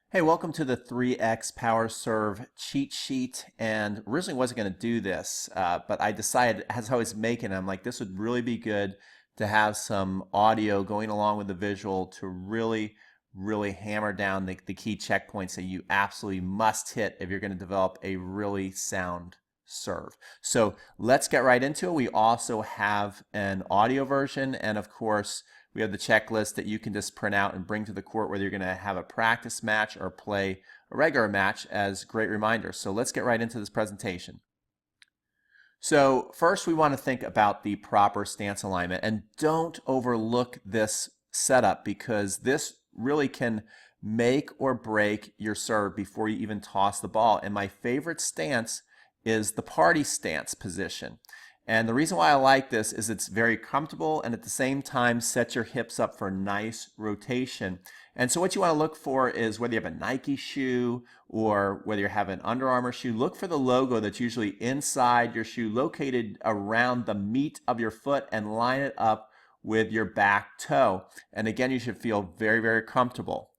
Hey, welcome to the 3x Power Serve cheat sheet. And originally wasn't going to do this, but I decided as I was making it, I'm like, this would really be good to have some audio going along with the visual to really hammer down the key checkpoints that you absolutely must hit if you're going to develop a really sound serve. So let's get right into it. We also have an audio version, and of course, we have the checklist that you can just print out and bring to the court, whether you're going to have a practice match or play a regular match, as great reminders. So let's get right into this presentation. So first we want to think about the proper stance alignment, and don't overlook this setup because this really can make or break your serve before you even toss the ball. And my favorite stance is the party stance position. And the reason why I like this is it's very comfortable and at the same time sets your hips up for nice rotation. And so what you want to look for is whether you have a Nike shoe or whether you have an Under Armour shoe, look for the logo that's usually inside your shoe, located around the meat of your foot, and line it up with your back toe. And again, you should feel very comfortable.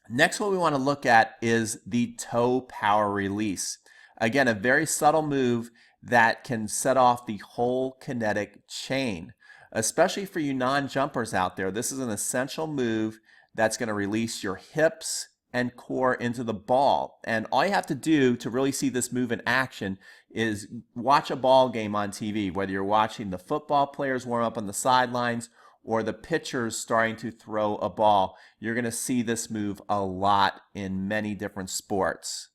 Next, what we want to look at is the toe power release. Again, a very subtle move that can set off the whole kinetic chain. Especially for you non-jumpers out there, this is an essential move that's going to release your hips and core into the ball. And all you have to do to really see this move in action is watch a ball game on TV, whether you're watching the football players warm up on the sidelines or the pitchers starting to throw a ball. You're going to see this move a lot in many different sports.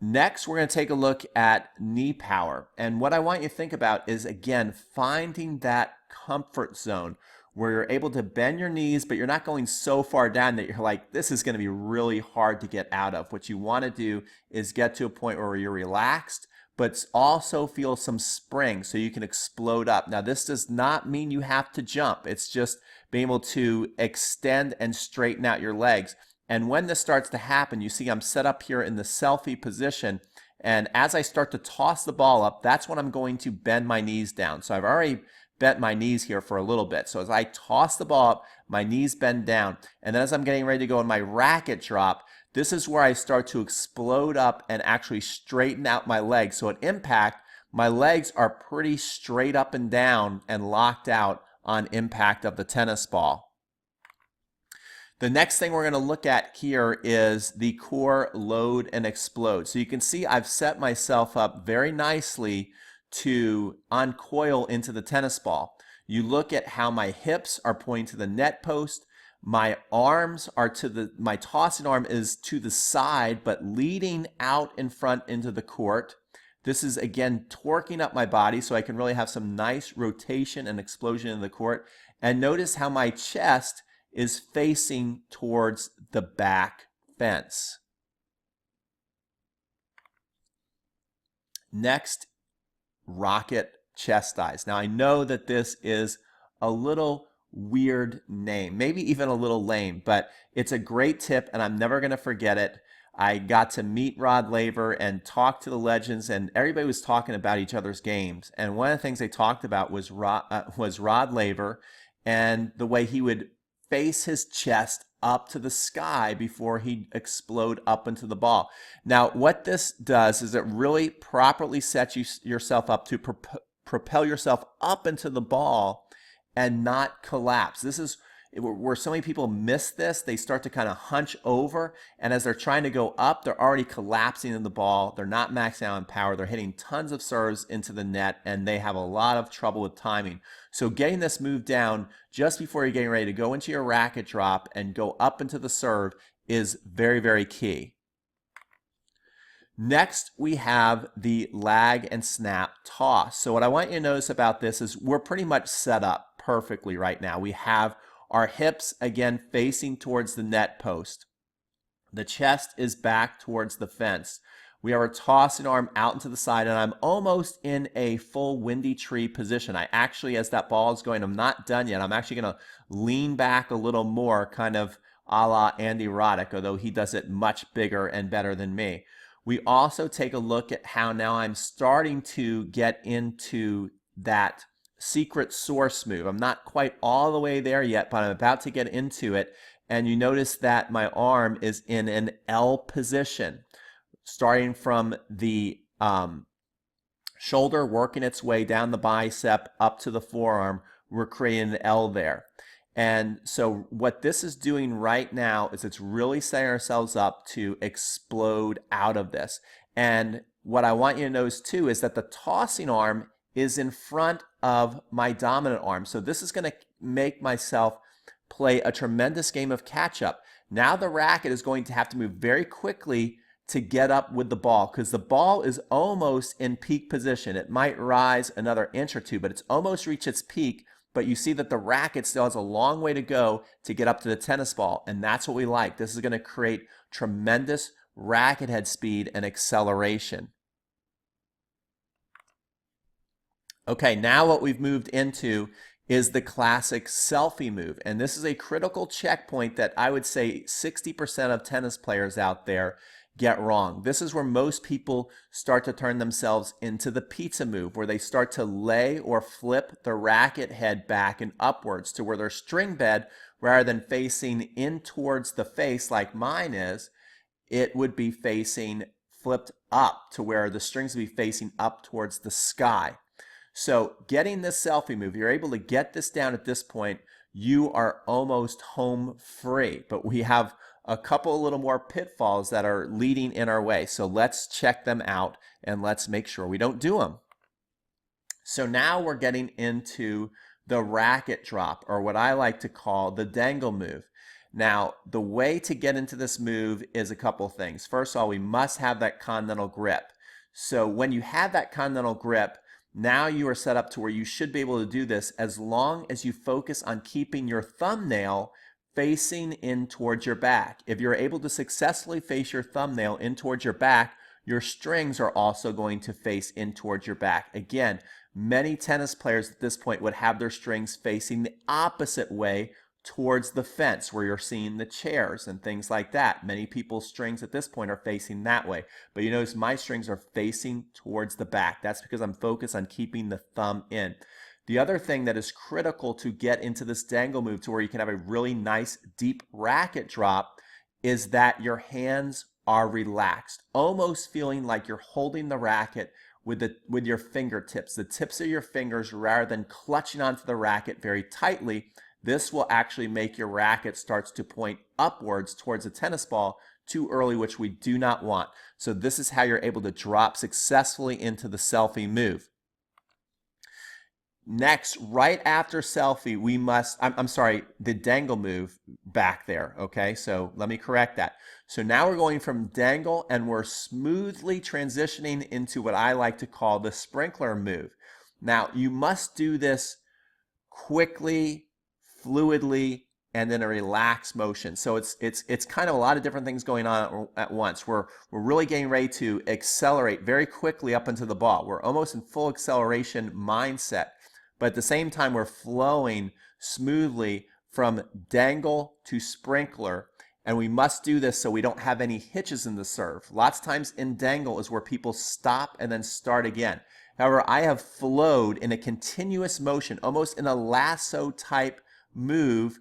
Next, we're going to take a look at knee power. And what I want you to think about is, again, finding that comfort zone where you're able to bend your knees, but you're not going so far down that you're like, this is going to be really hard to get out of. What you want to do is get to a point where you're relaxed, but also feel some spring so you can explode up. Now, this does not mean you have to jump. It's just being able to extend and straighten out your legs. And when this starts to happen, you see I'm set up here in the selfie position. And as I start to toss the ball up, that's when I'm going to bend my knees down. So I've already bent my knees here for a little bit. So as I toss the ball up, my knees bend down. And then as I'm getting ready to go in my racket drop, this is where I start to explode up and actually straighten out my legs. So at impact, my legs are pretty straight up and down and locked out on impact of the tennis ball. The next thing we're going to look at here is the core load and explode. So you can see I've set myself up very nicely to uncoil into the tennis ball. You look at how my hips are pointing to the net post. My arms are my tossing arm is to the side, but leading out in front into the court. This is, again, torquing up my body so I can really have some nice rotation and explosion in the court. And notice how my chest is facing towards the back fence. Next, rocket chest dives. Now I know that this is a little weird name, maybe even a little lame, but it's a great tip and I'm never going to forget it. I got to meet Rod Laver and talk to the legends, and everybody was talking about each other's games. And one of the things they talked about was Rod Laver and the way he would face his chest up to the sky before he'd explode up into the ball. Now, what this does is it really properly sets yourself up to propel yourself up into the ball and not collapse. This is where so many people miss this. They start to kind of hunch over, and as they're trying to go up, they're already collapsing in the ball. They're not maxing out in power. They're hitting tons of serves into the net, and they have a lot of trouble with timing. So getting this move down just before you're getting ready to go into your racket drop and go up into the serve is very key. Next, we have the lag and snap toss. So what I want you to notice about this is we're pretty much set up perfectly right now. We have our hips, again, facing towards the net post. The chest is back towards the fence. We have our tossing arm out into the side, and I'm almost in a full windy tree position. I actually, as that ball is going, I'm not done yet. I'm actually going to lean back a little more, kind of a la Andy Roddick, although he does it much bigger and better than me. We also take a look at how now I'm starting to get into that secret source move. I'm not quite all the way there yet, but I'm about to get into it. And you notice that my arm is in an L position, starting from the shoulder, working its way down the bicep up to the forearm. We're creating an L there. And so what this is doing right now is it's really setting ourselves up to explode out of this. And what I want you to notice too is that the tossing arm is in front of my dominant arm. So this is going to make myself play a tremendous game of catch up. Now the racket is going to have to move very quickly to get up with the ball, because the ball is almost in peak position. It might rise another inch or two, but it's almost reached its peak. But you see that the racket still has a long way to go to get up to the tennis ball, and that's what we like. This is going to create tremendous racket head speed and acceleration. Okay, now what we've moved into is the classic selfie move, and this is a critical checkpoint that I would say 60% of tennis players out there get wrong. This is where most people start to turn themselves into the pizza move, where they start to lay or flip the racket head back and upwards to where their string bed, rather than facing in towards the face like mine is, it would be facing flipped up to where the strings would be facing up towards the sky. So getting this selfie move, you're able to get this down at this point, you are almost home free. But we have a couple little more pitfalls that are leading in our way. So let's check them out and let's make sure we don't do them. So now we're getting into the racket drop, or what I like to call the dangle move. Now, the way to get into this move is a couple things. First of all, we must have that continental grip. So when you have that continental grip, now you are set up to where you should be able to do this as long as you focus on keeping your thumbnail facing in towards your back. If you're able to successfully face your thumbnail in towards your back, your strings are also going to face in towards your back. Again, many tennis players at this point would have their strings facing the opposite way towards the fence, where you're seeing the chairs and things like that. Many people's strings at this point are facing that way. But you notice my strings are facing towards the back. That's because I'm focused on keeping the thumb in. The other thing that is critical to get into this dangle move to where you can have a really nice deep racket drop is that your hands are relaxed, almost feeling like you're holding the racket with your fingertips, the tips of your fingers, rather than clutching onto the racket very tightly. This will actually make your racket starts to point upwards towards the tennis ball too early, which we do not want. So this is how you're able to drop successfully into the selfie move. Next, right after selfie, we must, I'm sorry, the dangle move back there, okay? So let me correct that. So now we're going from dangle and we're smoothly transitioning into what I like to call the sprinkler move. Now, you must do this quickly, fluidly, and in a relaxed motion. So it's kind of a lot of different things going on at once. We're really getting ready to accelerate very quickly up into the ball. We're almost in full acceleration mindset. But at the same time, we're flowing smoothly from dangle to sprinkler, and we must do this so we don't have any hitches in the serve. Lots of times in dangle is where people stop and then start again. However, I have flowed in a continuous motion, almost in a lasso type move,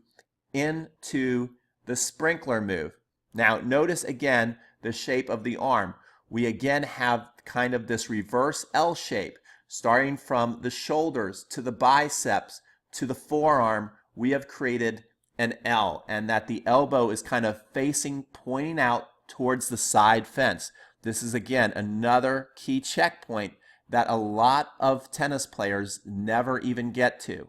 into the sprinkler move. Now, notice again the shape of the arm. We again have kind of this reverse L shape. Starting from the shoulders to the biceps to the forearm, we have created an L, and that the elbow is kind of facing, pointing out towards the side fence. This is again another key checkpoint that a lot of tennis players never even get to.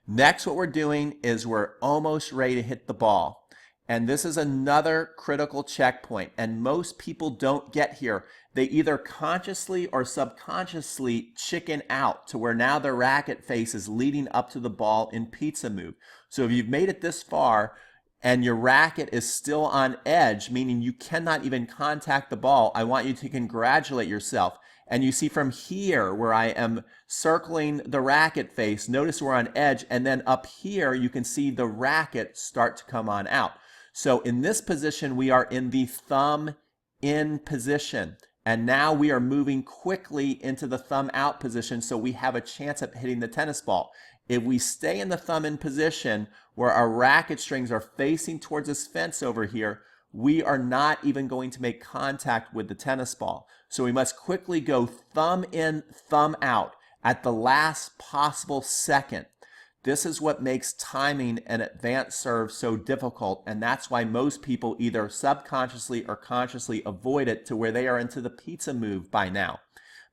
Next, what we're doing is we're almost ready to hit the ball. And this is another critical checkpoint, and most people don't get here. They either consciously or subconsciously chicken out to where now their racket face is leading up to the ball in pizza move. So if you've made it this far and your racket is still on edge, meaning you cannot even contact the ball, I want you to congratulate yourself. And you see from here where I am circling the racket face, notice we're on edge, and then up here you can see the racket start to come on out. So in this position, we are in the thumb in position. And now we are moving quickly into the thumb out position, so we have a chance at hitting the tennis ball. If we stay in the thumb in position where our racket strings are facing towards this fence over here, we are not even going to make contact with the tennis ball. So we must quickly go thumb in, thumb out at the last possible second. This is what makes timing an advanced serve so difficult, and that's why most people either subconsciously or consciously avoid it to where they are into the pizza move by now.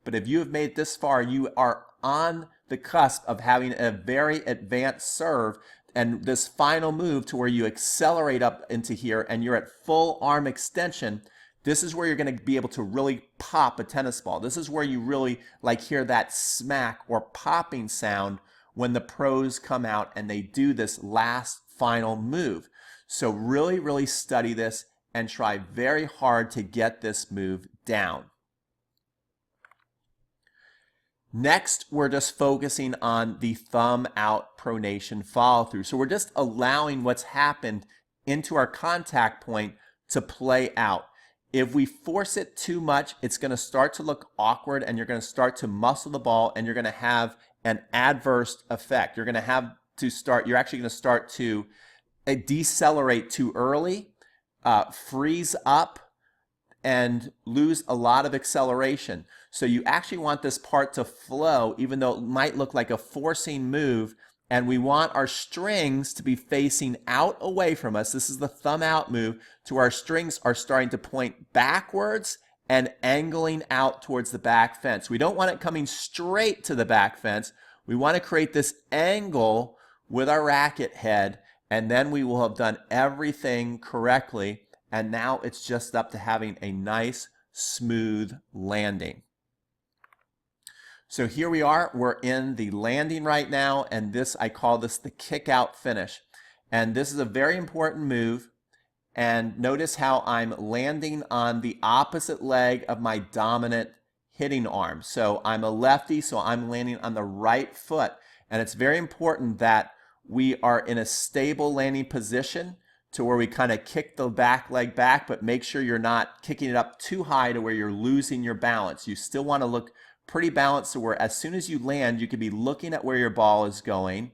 But if you have made it this far, you are on the cusp of having a very advanced serve, and this final move to where you accelerate up into here and you're at full arm extension. This is where you're going to be able to really pop a tennis ball. This is where you really hear that smack or popping sound when the pros come out and they do this last final move. So really, really study this and try very hard to get this move down. Next, we're just focusing on the thumb out pronation follow through. So we're just allowing what's happened into our contact point to play out. If we force it too much, it's going to start to look awkward and you're going to start to muscle the ball and you're going to have an adverse effect. You're actually going to start to decelerate too early, freeze up, and lose a lot of acceleration. So you actually want this part to flow, even though it might look like a forcing move, and we want our strings to be facing out away from us. This is the thumb out move, to our strings are starting to point backwards and angling out towards the back fence. We don't want it coming straight to the back fence. We want to create this angle with our racket head, and then we will have done everything correctly. And now it's just up to having a nice, smooth landing. So here we are, we're in the landing right now, and this, I call this the kick out finish. And this is a very important move. And notice how I'm landing on the opposite leg of my dominant hitting arm. So I'm a lefty, so I'm landing on the right foot. And it's very important that we are in a stable landing position to where we kind of kick the back leg back, but make sure you're not kicking it up too high to where you're losing your balance. You still want to look pretty balanced to where as soon as you land, you could be looking at where your ball is going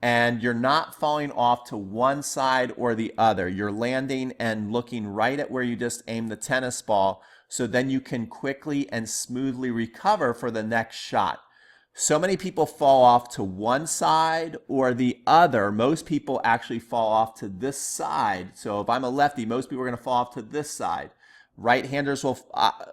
and you're not falling off to one side or the other. You're landing and looking right at where you just aimed the tennis ball, so then you can quickly and smoothly recover for the next shot. So many people fall off to one side or the other. Most people actually fall off to this side. So if I'm a lefty, most people are going to fall off to this side. Right-handers will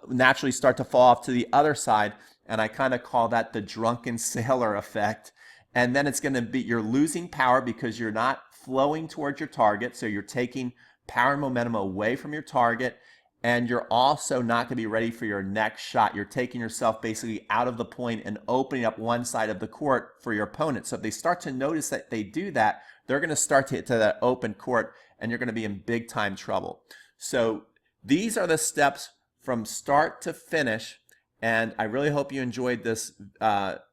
naturally start to fall off to the other side, and I kind of call that the drunken sailor effect. And then it's going to be, you're losing power because you're not flowing towards your target, so you're taking power and momentum away from your target, and you're also not going to be ready for your next shot. You're taking yourself basically out of the point and opening up one side of the court for your opponent. So if they start to notice that they do that, they're going to start to hit to that open court, and you're going to be in big time trouble. So these are the steps from start to finish, and I really hope you enjoyed this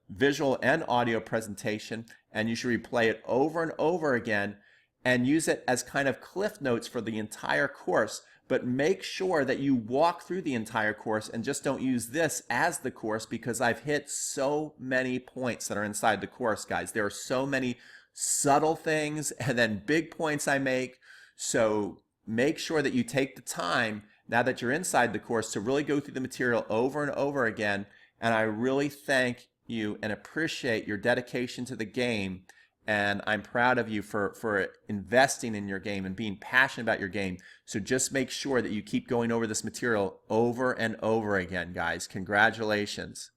visual and audio presentation, and you should replay it over and over again and use it as kind of cliff notes for the entire course. But make sure that you walk through the entire course and just don't use this as the course, because I've hit so many points that are inside the course, guys. There are so many subtle things and then big points I make. So make sure that you take the time now that you're inside the course to really go through the material over and over again. And I really thank you and appreciate your dedication to the game. And I'm proud of you for investing in your game and being passionate about your game. So just make sure that you keep going over this material over and over again, guys. Congratulations.